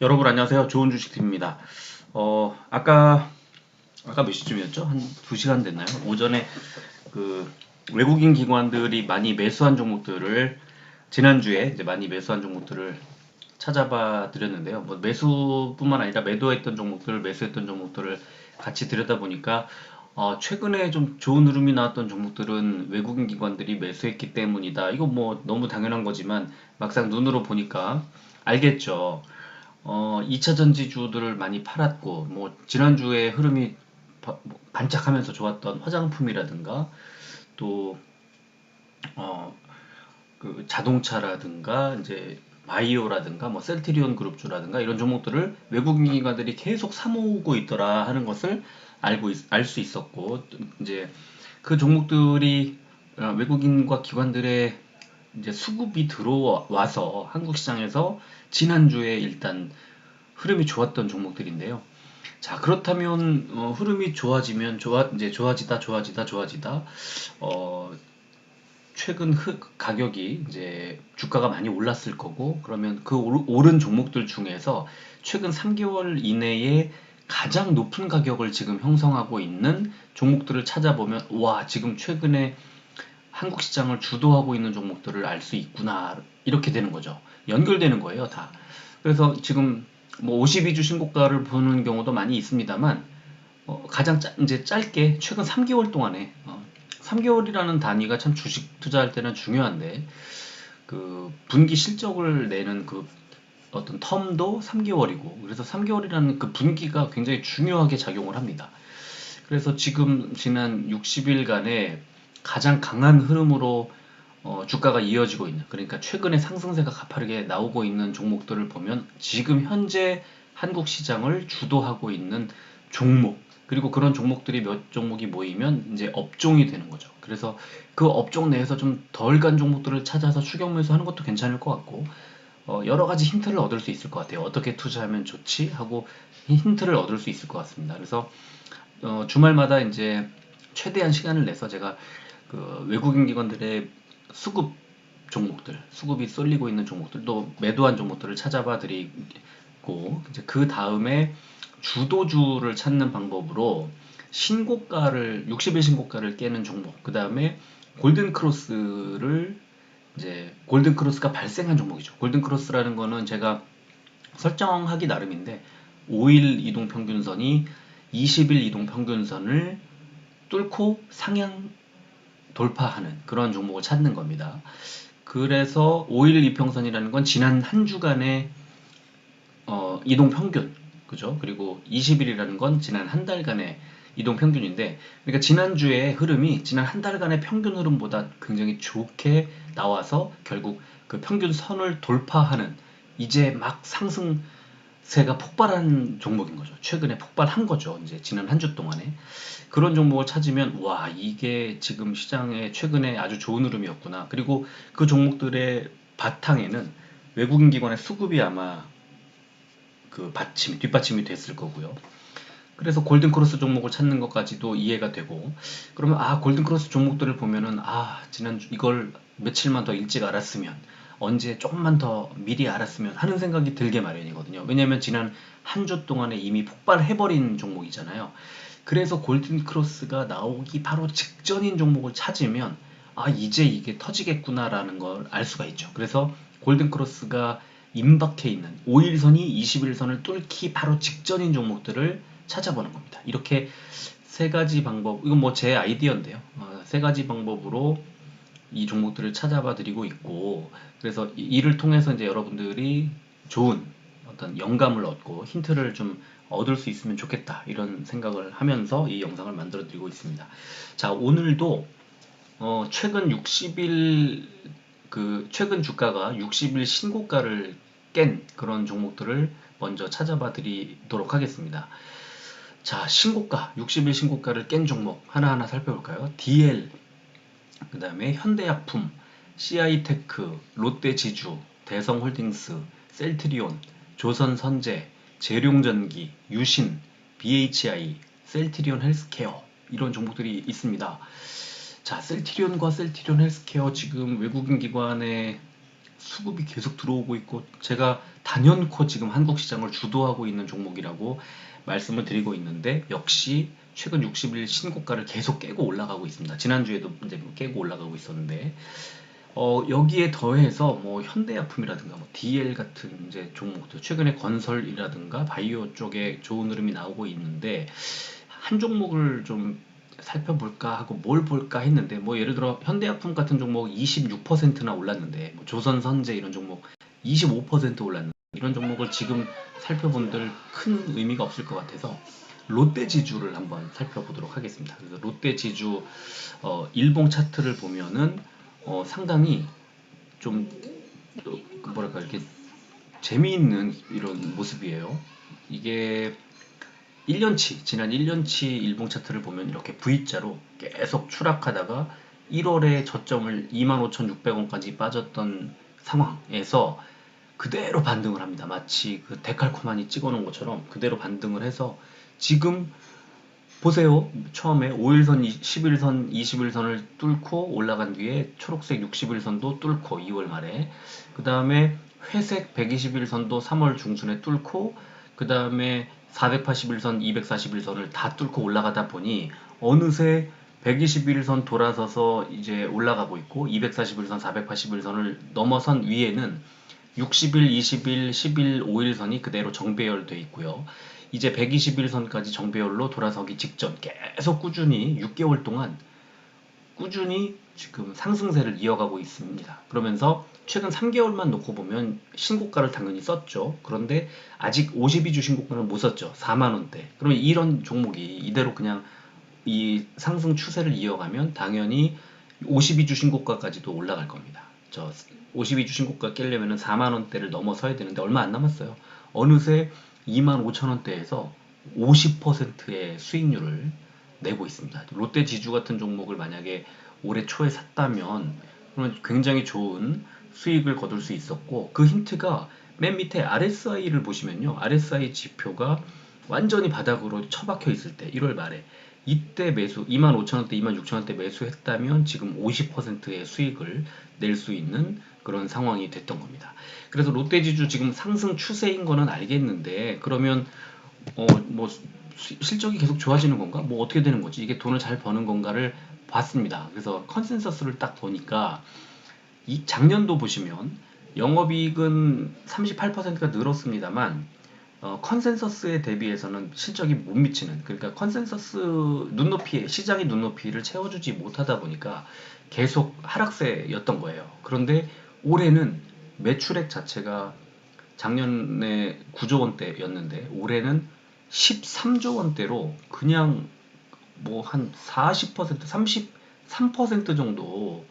여러분 안녕하세요. 좋은 주식팀입니다. 아까 몇 시쯤이었죠? 한 2시간 됐나요? 오전에 그 외국인 기관들이 많이 매수한 종목들을 지난주에 이제 많이 매수한 종목들을 찾아봐 드렸는데요. 뭐 매수뿐만 아니라 매도했던 종목들, 매수했던 종목들을 같이 들여다보니까 최근에 좀 좋은 흐름이 나왔던 종목들은 외국인 기관들이 매수했기 때문이다. 이거 뭐 너무 당연한 거지만 막상 눈으로 보니까 알겠죠. 2차 전지주들을 많이 팔았고, 뭐, 지난주에 흐름이 반짝하면서 좋았던 화장품이라든가, 또, 어, 그 자동차라든가, 이제, 바이오라든가, 뭐, 셀트리온 그룹주라든가, 이런 종목들을 외국인 기관들이 계속 사모으고 있더라 하는 것을 알 수 있었고, 이제, 그 종목들이 외국인과 기관들의 이제 수급이 들어와서 한국 시장에서 지난주에 일단 흐름이 좋았던 종목들인데요. 자, 그렇다면 흐름이 좋아지면 이제 좋아지다 어, 최근 가격이 이제 주가가 많이 올랐을 거고 그러면 그 오른 종목들 중에서 최근 3개월 이내에 가장 높은 가격을 지금 형성하고 있는 종목들을 찾아보면 와, 지금 최근에 한국 시장을 주도하고 있는 종목들을 알 수 있구나. 이렇게 되는 거죠. 연결되는 거예요, 다. 그래서 지금 뭐 52주 신고가를 보는 경우도 많이 있습니다만 가장 이제 짧게 최근 3개월 동안에 3개월이라는 단위가 참 주식 투자할 때는 중요한데 그 분기 실적을 내는 그 어떤 텀도 3개월이고 그래서 3개월이라는 그 분기가 굉장히 중요하게 작용을 합니다. 그래서 지금 지난 60일간의 가장 강한 흐름으로 주가가 이어지고 있는 그러니까 최근에 상승세가 가파르게 나오고 있는 종목들을 보면 지금 현재 한국 시장을 주도하고 있는 종목 그리고 그런 종목들이 몇 종목이 모이면 이제 업종이 되는 거죠. 그래서 그 업종 내에서 좀 덜 간 종목들을 찾아서 추격 매수하는 것도 괜찮을 것 같고 여러 가지 힌트를 얻을 수 있을 것 같아요. 어떻게 투자하면 좋지 하고 힌트를 얻을 수 있을 것 같습니다. 그래서 주말마다 이제 최대한 시간을 내서 제가 그 외국인 기관들의 수급 종목들, 수급이 쏠리고 있는 종목들, 또 매도한 종목들을 찾아봐 드리고, 이제 그 다음에 주도주를 찾는 방법으로 신고가를, 60일 신고가를 깨는 종목, 그 다음에 골든크로스를 이제 골든크로스가 발생한 종목이죠. 골든크로스라는 거는 제가 설정하기 나름인데 5일 이동평균선이 20일 이동평균선을 뚫고 상향 돌파하는 그런 종목을 찾는 겁니다. 그래서 5일 이평선이라는 건 지난 한 주간의 이동평균 그죠? 그리고 20일이라는 건 지난 한 달간의 이동평균인데 그러니까 지난주의 흐름이 지난 한 달간의 평균 흐름보다 굉장히 좋게 나와서 결국 그 평균선을 돌파하는 이제 막 상승세가 폭발한 종목인 거죠. 최근에 폭발한 거죠. 이제 지난 한 주 동안에. 그런 종목을 찾으면 와 이게 지금 시장에 최근에 아주 좋은 흐름이었구나. 그리고 그 종목들의 바탕에는 외국인 기관의 수급이 아마 그 뒷받침이 됐을 거고요. 그래서 골든크로스 종목을 찾는 것까지도 이해가 되고 그러면 골든크로스 종목들을 보면은 지난주 이걸 며칠만 더 일찍 알았으면 언제 조금만 더 미리 알았으면 하는 생각이 들게 마련이거든요. 왜냐면 지난 한 주 동안에 이미 폭발해버린 종목이잖아요. 그래서 골든크로스가 나오기 바로 직전인 종목을 찾으면 이제 이게 터지겠구나라는 걸 알 수가 있죠. 그래서 골든크로스가 임박해 있는 5일선이 21선을 뚫기 바로 직전인 종목들을 찾아보는 겁니다. 이렇게 세 가지 방법, 이건 뭐 제 아이디어인데요. 세 가지 방법으로 이 종목들을 찾아봐 드리고 있고, 그래서 이를 통해서 이제 여러분들이 좋은 어떤 영감을 얻고 힌트를 좀 얻을 수 있으면 좋겠다. 이런 생각을 하면서 이 영상을 만들어 드리고 있습니다. 자, 오늘도 최근 60일 최근 주가가 60일 신고가를 깬 그런 종목들을 먼저 찾아봐 드리도록 하겠습니다. 자, 신고가, 60일 신고가를 깬 종목 하나하나 살펴볼까요? DL, 그 다음에 현대약품, CI테크, 롯데지주, 대성홀딩스, 셀트리온, 조선선제, 재룡전기, 유신, BHI, 셀트리온 헬스케어 이런 종목들이 있습니다. 자, 셀트리온과 셀트리온 헬스케어 지금 외국인 기관의 수급이 계속 들어오고 있고 제가 단연코 지금 한국 시장을 주도하고 있는 종목이라고 말씀을 드리고 있는데 역시 최근 60일 신고가를 계속 깨고 올라가고 있습니다. 지난주에도 이제 깨고 올라가고 있었는데 여기에 더해서 뭐 현대약품이라든가 뭐 DL 같은 이제 종목들 최근에 건설이라든가 바이오 쪽에 좋은 흐름이 나오고 있는데 한 종목을 좀 살펴볼까 하고 뭘 볼까 했는데 뭐 예를 들어 현대약품 같은 종목 26%나 올랐는데 뭐 조선선제 이런 종목 25% 올랐는데 이런 종목을 지금 살펴본들 큰 의미가 없을 것 같아서 롯데지주를 한번 살펴보도록 하겠습니다. 그래서 롯데지주 일봉 차트를 보면은 상당히 좀 뭐랄까 이렇게 재미있는 이런 모습이에요. 이게 1년치, 지난 1년치 일봉 차트를 보면 이렇게 V자로 계속 추락하다가 1월에 저점을 25,600원까지 빠졌던 상황에서 그대로 반등을 합니다. 마치 그 데칼코마니 찍어놓은 것처럼 그대로 반등을 해서 지금 보세요. 처음에 5일선, 11선, 21선을 뚫고 올라간 뒤에 초록색 60일선도 뚫고 2월 말에 그 다음에 회색 121선도 3월 중순에 뚫고 그 다음에 481선, 241선을 다 뚫고 올라가다 보니 어느새 121선 돌아서서 이제 올라가고 있고 241선, 481선을 넘어선 위에는 60일, 20일, 10일, 5일선이 그대로 정배열돼 있고요. 이제 121선까지 정배열로 돌아서기 직전 계속 꾸준히 6개월 동안 꾸준히 지금 상승세를 이어가고 있습니다. 그러면서 최근 3개월만 놓고 보면 신고가를 당연히 썼죠. 그런데 아직 52주 신고가는 못 썼죠. 4만원대. 그러면 이런 종목이 이대로 그냥 이 상승 추세를 이어가면 당연히 52주 신고가까지도 올라갈 겁니다. 저 52주 신고가 깨려면 4만원대를 넘어서야 되는데 얼마 안 남았어요. 어느새 25,000원대에서 50%의 수익률을 내고 있습니다. 롯데 지주 같은 종목을 만약에 올해 초에 샀다면 그러면 굉장히 좋은 수익을 거둘 수 있었고 그 힌트가 맨 밑에 RSI를 보시면요. RSI 지표가 완전히 바닥으로 처박혀 있을 때 1월 말에 이때 매수 25,000원대 26,000원대 매수했다면 지금 50%의 수익을 낼 수 있는 그런 상황이 됐던 겁니다. 그래서 롯데지주 지금 상승 추세인 거는 알겠는데 그러면 뭐 실적이 계속 좋아지는 건가? 뭐 어떻게 되는 거지? 이게 돈을 잘 버는 건가를 봤습니다. 그래서 컨센서스를 딱 보니까 이 작년도 보시면 영업이익은 38%가 늘었습니다만 컨센서스에 대비해서는 실적이 못 미치는 그러니까 컨센서스 눈높이에 시장의 눈높이를 채워주지 못하다 보니까 계속 하락세였던 거예요. 그런데 올해는 매출액 자체가 작년에 9조 원대였는데 올해는 13조 원대로 그냥 뭐 한 40%, 33% 정도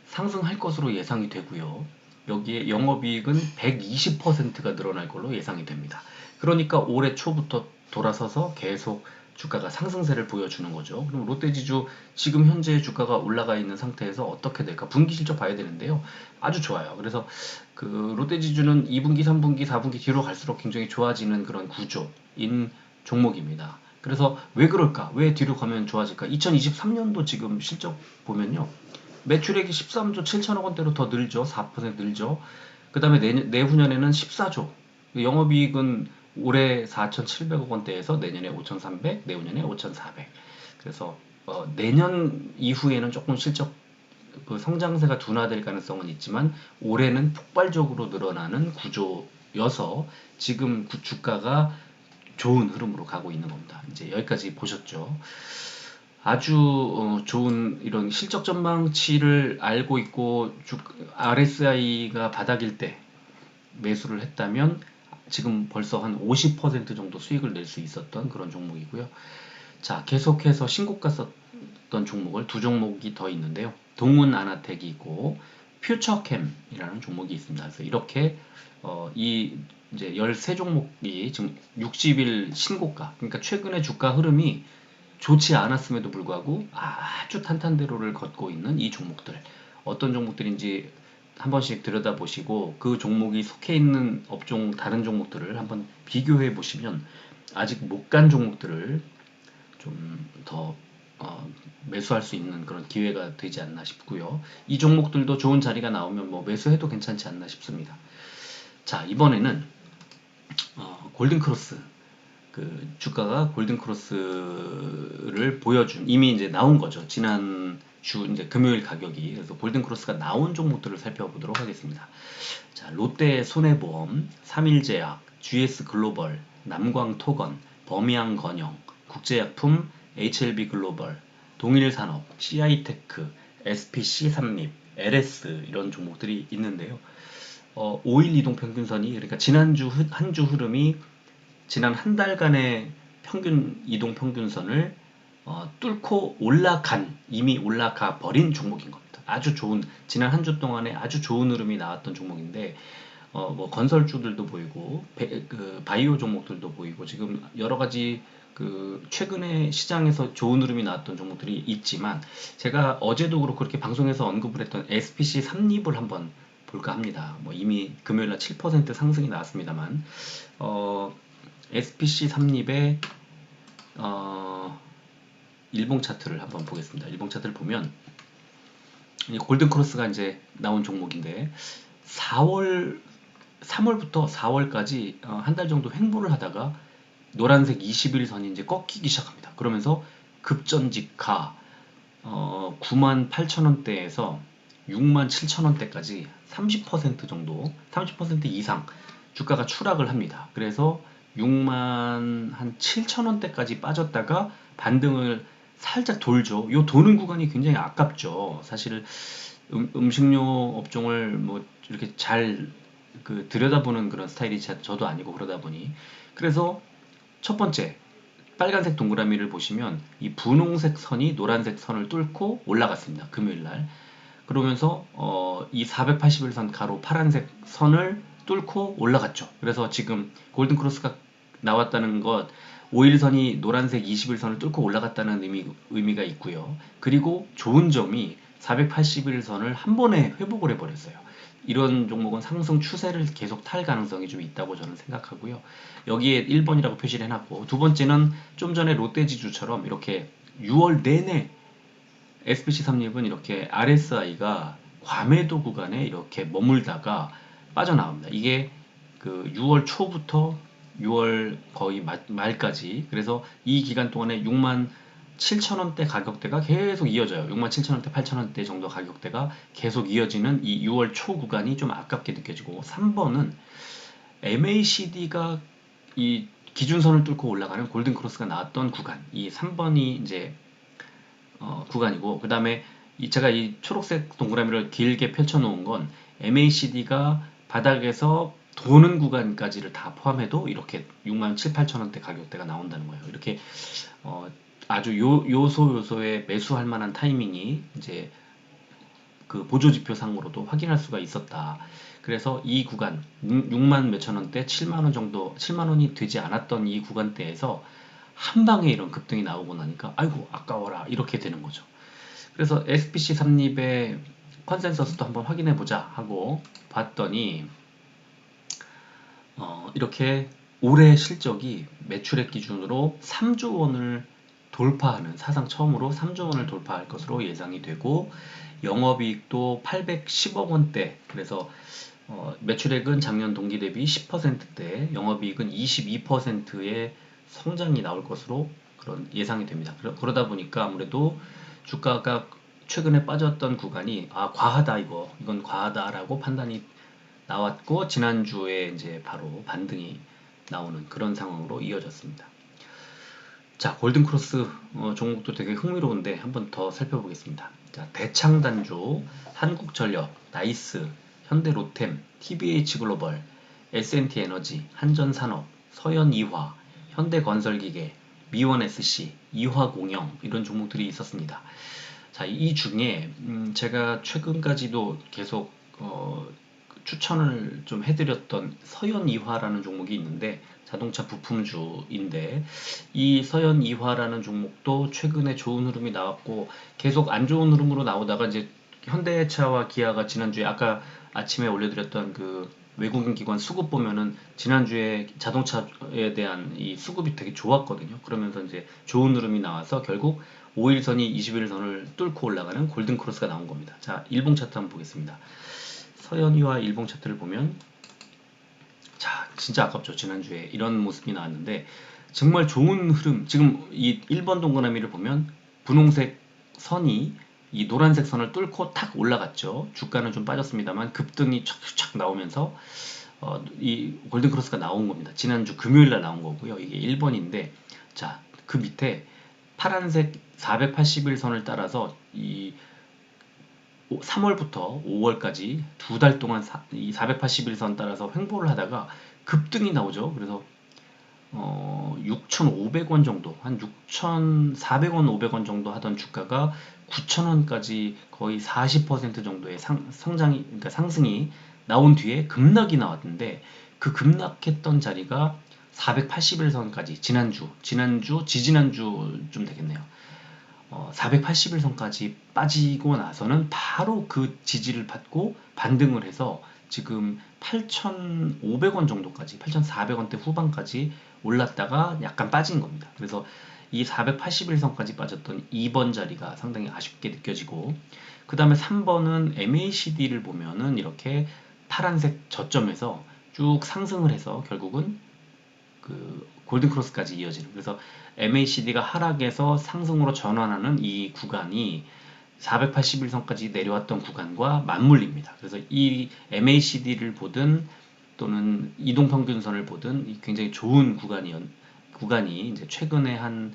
상승할 것으로 예상이 되고요. 여기에 영업이익은 120%가 늘어날 걸로 예상이 됩니다. 그러니까 올해 초부터 돌아서서 계속 주가가 상승세를 보여주는 거죠. 그럼 롯데지주 지금 현재 주가가 올라가 있는 상태에서 어떻게 될까? 분기 실적 봐야 되는데요. 아주 좋아요. 그래서 그 롯데지주는 2분기, 3분기, 4분기 뒤로 갈수록 굉장히 좋아지는 그런 구조인 종목입니다. 그래서 왜 그럴까? 왜 뒤로 가면 좋아질까? 2023년도 지금 실적 보면요. 매출액이 13조 7천억 원대로 더 늘죠. 4% 늘죠. 그 다음에 내후년에는 14조. 영업이익은 올해 4,700억 원대에서 내년에 5,300, 내후년에 5,400. 그래서 내년 이후에는 조금 실적 그 성장세가 둔화될 가능성은 있지만 올해는 폭발적으로 늘어나는 구조여서 지금 주가가 좋은 흐름으로 가고 있는 겁니다. 이제 여기까지 보셨죠. 아주 좋은 이런 실적 전망치를 알고 있고 RSI가 바닥일 때 매수를 했다면 지금 벌써 한 50% 정도 수익을 낼 수 있었던 그런 종목이고요. 자, 계속해서 신고가 썼던 종목을 두 종목이 더 있는데요. 동훈 아나텍이 있고 퓨처캠이라는 종목이 있습니다. 그래서 이렇게 이 이제 13종목이 지금 60일 신고가, 그러니까 최근에 주가 흐름이 좋지 않았음에도 불구하고 아주 탄탄대로를 걷고 있는 이 종목들 어떤 종목들인지 한 번씩 들여다보시고 그 종목이 속해 있는 업종 다른 종목들을 한번 비교해 보시면 아직 못 간 종목들을 좀 더 매수할 수 있는 그런 기회가 되지 않나 싶고요. 이 종목들도 좋은 자리가 나오면 뭐 매수해도 괜찮지 않나 싶습니다. 자, 이번에는 골든크로스, 그 주가가 골든크로스를 보여준, 이미 이제 나온 거죠. 지난 주 이제 금요일 가격이. 그래서 골든크로스가 나온 종목들을 살펴보도록 하겠습니다. 자, 롯데 손해보험, 삼일제약, GS글로벌, 남광토건, 범양건영, 국제약품, HLB글로벌, 동일산업, CI테크, SPC삼립, LS 이런 종목들이 있는데요. 5일 이동평균선이, 그러니까 지난주 한 주 흐름이 지난 한 달간의 평균 이동 평균선을 뚫고 이미 올라가 버린 종목인 겁니다. 아주 좋은, 지난 한 주 동안에 아주 좋은 흐름이 나왔던 종목인데, 뭐 건설주들도 보이고 그 바이오 종목들도 보이고 지금 여러 가지 그 최근에 시장에서 좋은 흐름이 나왔던 종목들이 있지만, 제가 어제도 그렇고 그렇게 방송에서 언급을 했던 SPC 삼립을 한번 볼까 합니다. 뭐 이미 금요일날 7% 상승이 나왔습니다만, SPC 삼립의 일봉 차트를 한번 보겠습니다. 일봉 차트를 보면 골든크로스가 이제 나온 종목인데, 3월부터 4월까지 한 달 정도 횡보를 하다가 노란색 21선이 이제 꺾이기 시작합니다. 그러면서 급전직하 98,000원대에서 67,000원대까지 30% 정도, 30% 이상 주가가 추락을 합니다. 그래서 67,000원대까지 빠졌다가 반등을 살짝 돌죠. 요 도는 구간이 굉장히 아깝죠. 사실 음식료 업종을 뭐 이렇게 잘 들여다보는 그런 스타일이 저도 아니고 그러다 보니, 그래서 첫 번째 빨간색 동그라미를 보시면 이 분홍색 선이 노란색 선을 뚫고 올라갔습니다. 금요일 날. 그러면서 이 481선 가로 파란색 선을 뚫고 올라갔죠. 그래서 지금 골든크로스가 나왔다는 것, 5일선이 노란색 21선을 뚫고 올라갔다는 의미가 있고요. 그리고 좋은 점이 481선을 한 번에 회복을 해버렸어요. 이런 종목은 상승 추세를 계속 탈 가능성이 좀 있다고 저는 생각하고요. 여기에 1번이라고 표시를 해놨고, 두 번째는 좀 전에 롯데지주처럼 이렇게 6월 내내 SPC 삼립은 이렇게 RSI가 과매도 구간에 이렇게 머물다가 빠져나옵니다. 이게 그 6월 초부터 6월 거의 말까지, 그래서 이 기간 동안에 67,000원대 가격대가 계속 이어져요. 67,000원대, 8,000원대 정도 가격대가 계속 이어지는 이 6월 초 구간이 좀 아깝게 느껴지고, 3번은 MACD가 이 기준선을 뚫고 올라가는 골든크로스가 나왔던 구간, 이 3번이 이제 구간이고, 그 다음에 제가 이 초록색 동그라미를 길게 펼쳐놓은 건 MACD가 바닥에서 도는 구간까지를 다 포함해도 이렇게 67,000~8,000원대 가격대가 나온다는 거예요. 이렇게 아주 요소에 매수할 만한 타이밍이 이제 그 보조지표상으로도 확인할 수가 있었다. 그래서 이 구간 6만 몇천 원대, 7만 원 정도, 7만 원이 되지 않았던 이 구간대에서 한 방에 이런 급등이 나오고 나니까 아이고 아까워라 이렇게 되는 거죠. 그래서 SPC 삼립의 컨센서스도 한번 확인해 보자 하고 봤더니 이렇게 올해 실적이 매출액 기준으로 3조 원을 돌파하는, 사상 처음으로 3조 원을 돌파할 것으로 예상이 되고, 영업이익도 810억 원대, 그래서 매출액은 작년 동기 대비 10%대, 영업이익은 22%의 성장이 나올 것으로 그런 예상이 됩니다. 그러다 보니까 아무래도 주가가 최근에 빠졌던 구간이 과하다, 이건 과하다라고 판단이 나왔고, 지난주에 이제 바로 반등이 나오는 그런 상황으로 이어졌습니다. 자, 골든크로스 종목도 되게 흥미로운데 한번 더 살펴보겠습니다. 자, 대창단조, 한국전력, 나이스, 현대로템, TBH글로벌, S&T에너지, 한전산업, 서현이화, 현대건설기계, 미원SC, 이화공영 이런 종목들이 있었습니다. 자, 이 중에 제가 최근까지도 계속 추천을 좀 해드렸던 서현이화라는 종목이 있는데, 자동차 부품주인데, 이 서현이화라는 종목도 최근에 좋은 흐름이 나왔고 계속 안 좋은 흐름으로 나오다가 이제 현대차와 기아가 지난주에 아까 아침에 올려드렸던 그 외국인 기관 수급 보면은 지난주에 자동차에 대한 이 수급이 되게 좋았거든요. 그러면서 이제 좋은 흐름이 나와서 결국 5일선이 21선을 뚫고 올라가는 골든크로스가 나온 겁니다. 자, 일봉 차트 한번 보겠습니다. 서현이와 일봉 차트를 보면, 자, 진짜 아깝죠. 지난주에 이런 모습이 나왔는데 정말 좋은 흐름. 지금 이 1번 동그라미를 보면 분홍색 선이 이 노란색 선을 뚫고 탁 올라갔죠. 주가는 좀 빠졌습니다만 급등이 촥촥 나오면서 이 골든크로스가 나온 겁니다. 지난주 금요일날 나온 거고요. 이게 1번인데, 자, 그 밑에 파란색 481선을 따라서 이 3월부터 5월까지 두 달 동안 이 481선 따라서 횡보를 하다가 급등이 나오죠. 그래서 6,500원 정도, 한 6,400원, 500원 정도 하던 주가가 9,000원까지 거의 40% 정도의 성장이, 그러니까 상승이 나온 뒤에 급락이 나왔는데, 그 급락했던 자리가 481선까지 지지난주쯤 되겠네요. 481선까지 빠지고 나서는 바로 그 지지를 받고 반등을 해서 지금 8,500원 정도까지, 8,400원대 후반까지 올랐다가 약간 빠진 겁니다. 그래서 이 481선까지 빠졌던 2번 자리가 상당히 아쉽게 느껴지고, 그 다음에 3번은 MACD를 보면은 이렇게 파란색 저점에서 쭉 상승을 해서 결국은 그 골든크로스까지 이어지는, 그래서 MACD가 하락에서 상승으로 전환하는 이 구간이 481선까지 내려왔던 구간과 맞물립니다. 그래서 이 MACD를 보든 또는 이동평균선을 보든 굉장히 좋은 구간이 이제 최근에 한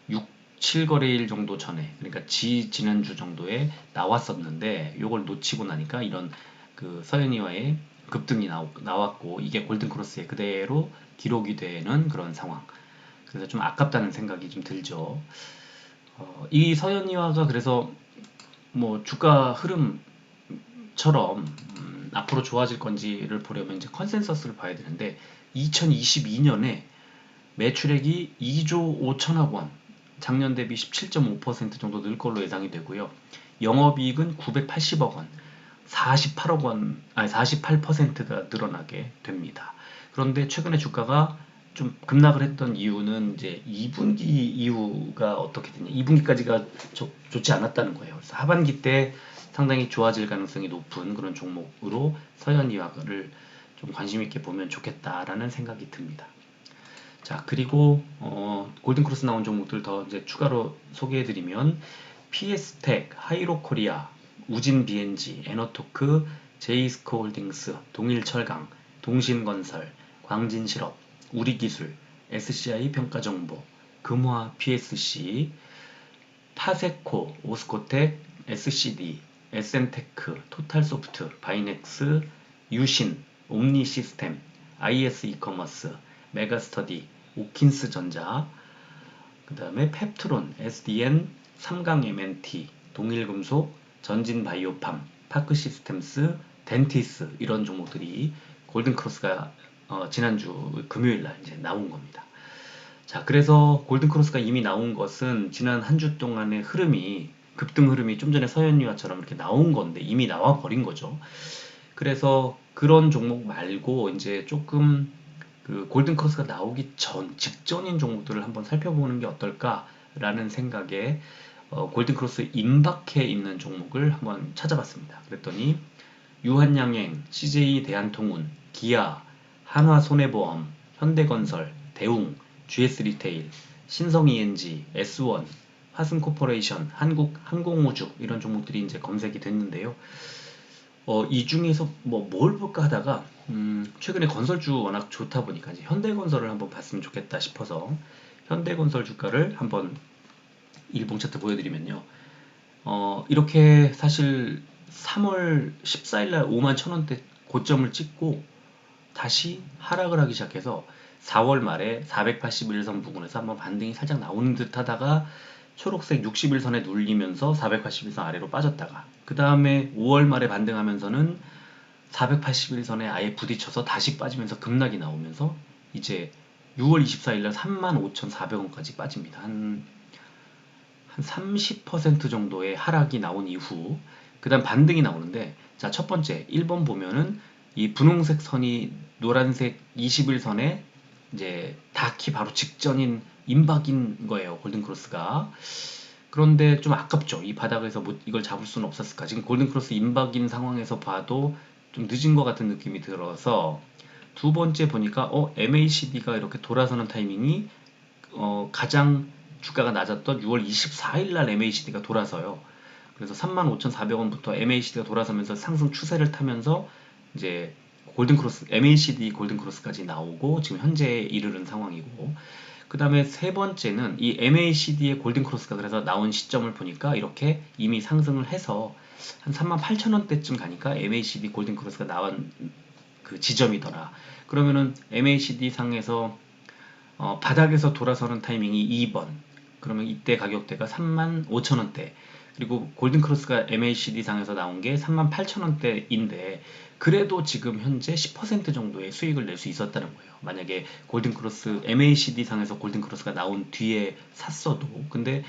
6, 7거래일 정도 전에, 그러니까 지난주 정도에 나왔었는데, 요걸 놓치고 나니까 이런 그 서현이와의 급등이 나왔고, 이게 골든크로스에 그대로 기록이 되는 그런 상황. 그래서 좀 아깝다는 생각이 좀 들죠. 이 서현이와가 그래서 뭐 주가 흐름처럼 앞으로 좋아질 건지를 보려면 이제 컨센서스를 봐야 되는데, 2022년에 매출액이 2조 5천억 원, 작년 대비 17.5% 정도 늘 걸로 예상이 되고요. 영업이익은 980억 원, 48억 원, 아니 48%가 늘어나게 됩니다. 그런데 최근에 주가가 좀 급락을 했던 이유는 이제 2분기 이후가 어떻게 되냐, 2분기까지가 좋지 않았다는 거예요. 그래서 하반기 때 상당히 좋아질 가능성이 높은 그런 종목으로 서현이와를 좀 관심 있게 보면 좋겠다라는 생각이 듭니다. 자, 그리고 골든크로스 나온 종목들 더 이제 추가로 소개해드리면, PS텍, 하이로코리아, 우진BNG, 에너토크, 제이스코홀딩스, 동일철강, 동신건설, 광진실업, 우리기술, SCI 평가정보, 금화 PSC, 타세코, 오스코텍, SCD, SN테크, 토탈소프트, 바이넥스, 유신, 옴니시스템, IS 이커머스, 메가스터디, 오킨스전자, 그 다음에 펩트론, SDN, 삼강 MNT, 동일금속, 전진바이오팜, 파크시스템스, 덴티스, 이런 종목들이 골든크로스가 지난주 금요일날 이제 나온 겁니다. 자, 그래서 골든크로스가 이미 나온 것은 지난 한 주 동안의 흐름이, 급등 흐름이 좀 전에 서현유화처럼 이렇게 나온 건데 이미 나와 버린 거죠. 그래서 그런 종목 말고 이제 조금 그 골든크로스가 나오기 직전인 종목들을 한번 살펴보는 게 어떨까라는 생각에 골든크로스 임박해 있는 종목을 한번 찾아봤습니다. 그랬더니 유한양행, CJ 대한통운, 기아, 한화손해보험, 현대건설, 대웅, GS리테일, 신성ENG, S1, 화승코퍼레이션, 한국항공우주, 이런 종목들이 이제 검색이 됐는데요. 이 중에서 뭘 볼까 하다가 최근에 건설주 워낙 좋다 보니까 이제 현대건설을 한번 봤으면 좋겠다 싶어서 현대건설 주가를 한번 일봉 차트 보여드리면요. 이렇게 사실 3월 14일날 5만 1,000원대 고점을 찍고 다시 하락을 하기 시작해서 4월 말에 481선 부근에서 한번 반등이 살짝 나오는 듯 하다가 초록색 61선에 눌리면서 481선 아래로 빠졌다가, 그 다음에 5월 말에 반등하면서는 481선에 아예 부딪혀서 다시 빠지면서 급락이 나오면서 이제 6월 24일날 35,400원까지 빠집니다. 한 30% 정도의 하락이 나온 이후 그 다음 반등이 나오는데, 자, 첫 번째 1번 보면은 이 분홍색 선이 노란색 21선에 이제 닿기 바로 직전인 임박인 거예요, 골든크로스가. 그런데 좀 아깝죠. 이 바닥에서 뭐 이걸 잡을 수는 없었을까. 지금 골든크로스 임박인 상황에서 봐도 좀 늦은 것 같은 느낌이 들어서 두 번째 보니까 MACD가 이렇게 돌아서는 타이밍이 가장 주가가 낮았던 6월 24일 날 MACD가 돌아서요. 그래서 35,400원부터 MACD가 돌아서면서 상승 추세를 타면서 이제 골든크로스, MACD 골든크로스까지 나오고 지금 현재에 이르는 상황이고, 그 다음에 세 번째는 이 MACD의 골든크로스가 그래서 나온 시점을 보니까 이렇게 이미 상승을 해서 한 38,000원대쯤 가니까 MACD 골든크로스가 나온 그 지점이더라. 그러면은 MACD 상에서 바닥에서 돌아서는 타이밍이 2번. 그러면 이때 가격대가 35,000원대. 그리고 골든크로스가 MACD 상에서 나온 게 38,000원대인데 그래도 지금 현재 10% 정도의 수익을 낼 수 있었다는 거예요. 만약에 골든크로스 MACD 상에서 골든크로스가 나온 뒤에 샀어도, 근데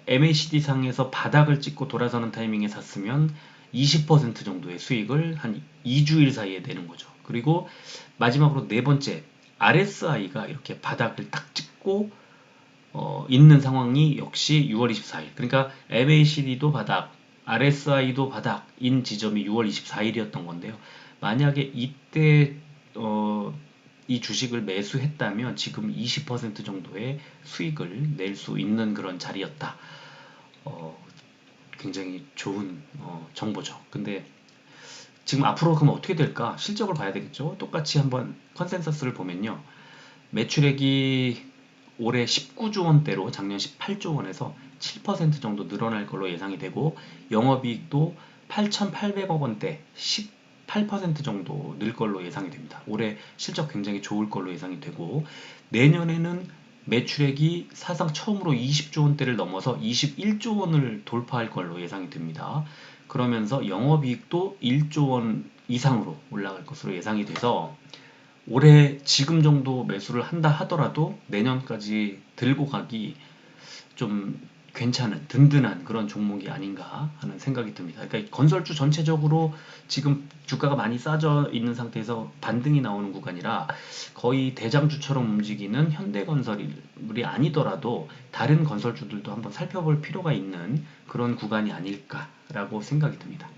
MACD 상에서 바닥을 찍고 돌아서는 타이밍에 샀으면 20% 정도의 수익을 한 2주일 사이에 내는 거죠. 그리고 마지막으로 네 번째, RSI가 이렇게 바닥을 딱 찍고 있는 상황이 역시 6월 24일. 그러니까 MACD도 바닥, RSI도 바닥인 지점이 6월 24일이었던 건데요. 만약에 이때 이 주식을 매수했다면 지금 20% 정도의 수익을 낼 수 있는 그런 자리였다. 굉장히 좋은 정보죠. 근데 지금 앞으로 그럼 어떻게 될까? 실적을 봐야 되겠죠. 똑같이 한번 컨센서스를 보면요. 매출액이 올해 19조 원대로 작년 18조 원에서 7% 정도 늘어날 걸로 예상이 되고, 영업이익도 8,800억 원대 18% 정도 늘 걸로 예상이 됩니다. 올해 실적 굉장히 좋을 걸로 예상이 되고, 내년에는 매출액이 사상 처음으로 20조 원대를 넘어서 21조 원을 돌파할 걸로 예상이 됩니다. 그러면서 영업이익도 1조 원 이상으로 올라갈 것으로 예상이 돼서 올해 지금 정도 매수를 한다 하더라도 내년까지 들고 가기 좀 괜찮은 든든한 그런 종목이 아닌가 하는 생각이 듭니다. 그러니까 건설주 전체적으로 지금 주가가 많이 싸져 있는 상태에서 반등이 나오는 구간이라 거의 대장주처럼 움직이는 현대건설이 아니더라도 다른 건설주들도 한번 살펴볼 필요가 있는 그런 구간이 아닐까라고 생각이 듭니다.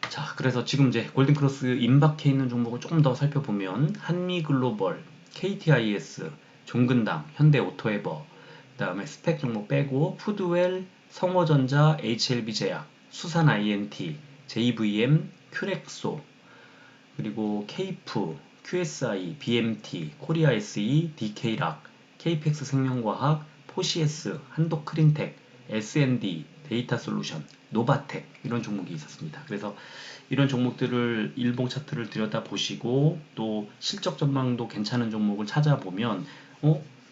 자, 그래서 지금 이제 골든크로스 임박해 있는 종목을 조금 더 살펴보면 한미글로벌, KTIS, 종근당, 현대오토에버, 그 다음에 스펙 종목 빼고 푸드웰, 성호전자, HLB제약, 수산 INT, JVM, 큐렉소, 그리고 케이프, QSI, BMT, 코리아 SE, DK락, KPX 생명과학, 포시에스, 한독크린텍, SND, 데이터솔루션, 노바텍 이런 종목이 있었습니다. 그래서 이런 종목들을 일봉 차트를 들여다보시고 또 실적 전망도 괜찮은 종목을 찾아보면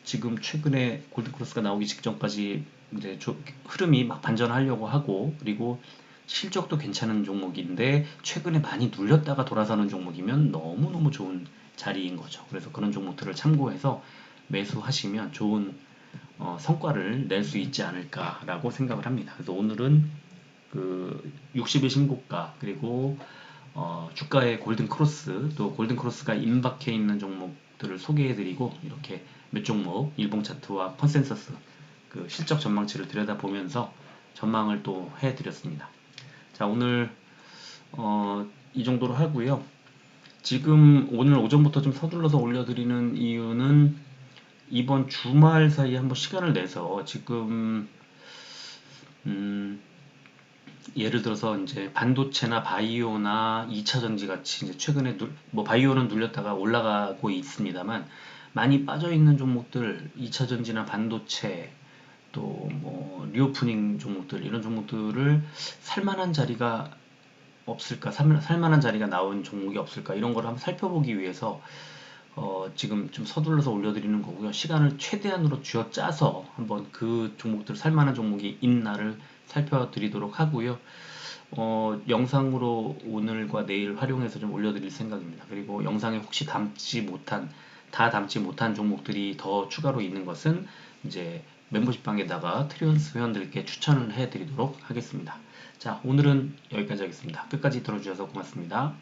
지금 최근에 골든크로스가 나오기 직전까지 이제 흐름이 막 반전하려고 하고, 그리고 실적도 괜찮은 종목인데 최근에 많이 눌렸다가 돌아서는 종목이면 너무너무 좋은 자리인 거죠. 그래서 그런 종목들을 참고해서 매수하시면 좋은 성과를 낼 수 있지 않을까라고 생각을 합니다. 그래서 오늘은 그 60일 신고가, 그리고 주가의 골든크로스, 또 골든크로스가 임박해 있는 종목들을 소개해드리고 이렇게 몇 종목 일봉 차트와 컨센서스 그 실적 전망치를 들여다보면서 전망을 또 해드렸습니다. 자, 오늘 이 정도로 하고요. 지금 오늘 오전부터 좀 서둘러서 올려드리는 이유는 이번 주말 사이에 한번 시간을 내서 지금 예를 들어서 이제 반도체나 바이오나 2차전지 같이 이제 최근에 뭐 바이오는 눌렸다가 올라가고 있습니다만 많이 빠져 있는 종목들, 2차전지나 반도체, 또 뭐 리오프닝 종목들, 이런 종목들을 살만한 자리가 없을까, 살만한 자리가 나온 종목이 없을까, 이런 걸 한번 살펴보기 위해서 지금 좀 서둘러서 올려드리는 거고요. 시간을 최대한으로 쥐어짜서 한번 그 종목들, 살만한 종목이 있나를 살펴드리도록 하고요. 영상으로 오늘과 내일 활용해서 좀 올려드릴 생각입니다. 그리고 영상에 혹시 다 담지 못한 종목들이 더 추가로 있는 것은 이제 멤버십 방에다가 트리온스 회원들께 추천을 해드리도록 하겠습니다. 자, 오늘은 여기까지 하겠습니다. 끝까지 들어주셔서 고맙습니다.